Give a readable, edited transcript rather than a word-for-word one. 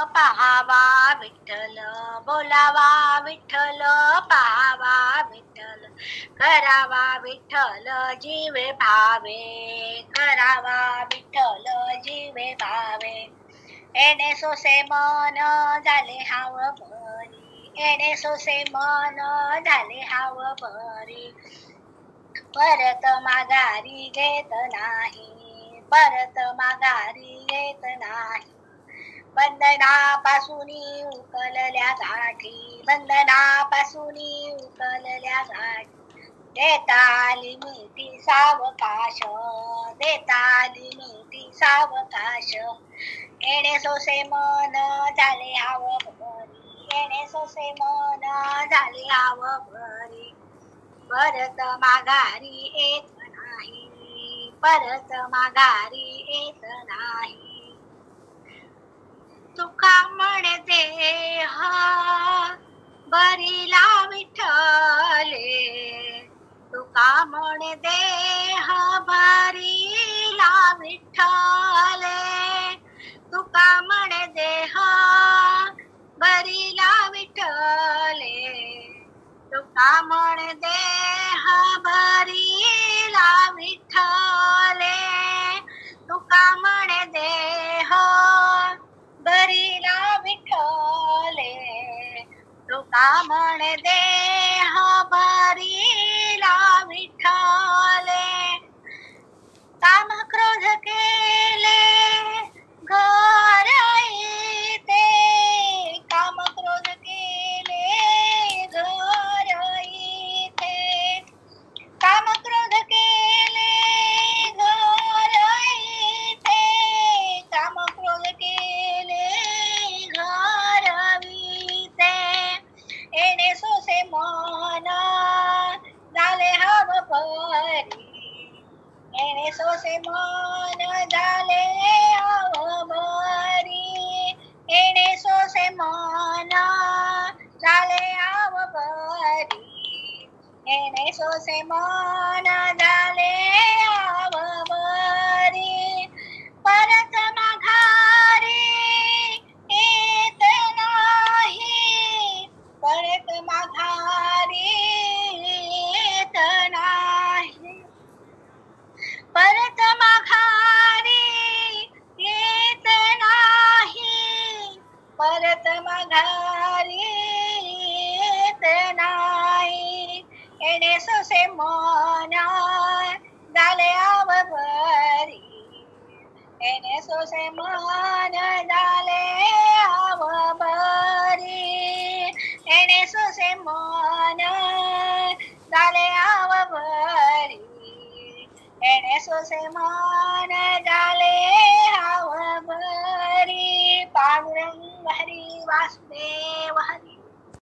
पाहावा विठ्ठल, बोलावा विठ्ठल, पाहावा विठ्ठल, करावा विठ्ठल जीवे भावे, करावा विठ्ठल जीवे भावे. एने सोसे मन झाले हाव भरी, एने सोसे मन झाले हाव भरी, परत माघारी घेत नाही, परत माघारी घेत नाही. बंधनापासून उकलल्या गाठी, बंधनापासून उकलल्या गाठी, देता आली मिठी सावकाश, देता आली मिठी सावकाश. येणे सोसे मन झाले हाव भरी, येणे सोसे मन झाले हाव भरी, परत माघारी येत नाही, परत माघारी येत नाही. तुका म्हणे देह बरीला विठ्ठले, तुका म्हणे देह बरीला विठ्ठले, तुका म्हणे देह बरीला विठ्ठले, तुका म्हणे देह बरीला विठ्ठले, तुका म्हणे देह बरीला विठ्ठले, तुका म्हणे देह बरीला विठ्ठले. काम क्रोध केले घर इथे, काम क्रोध केले घर इथे, काम क्रोध केले घर इथे, काम क्रोध केले घर इथे. येणे सोसे मन झाले हाव भरी, येणे सोसे मन झाले हाव भरी, येणे सोसे मन झाले हाव भरी, येणे सोसे मन झाले हाव भरी, परत माघारी येत नाही, परत माघारी येत नाही, परत माघारी येत नाही, परत माघारी येत नाही. येणे सोसे मन झाले हाव भरी, येणे सोसे मन झाले हाव भरी, येणे सोसे मन झाले हाव भरी, येणे सोसे मन झाले हाव भरी. पांडुरंग हरी वासुदेव हरी.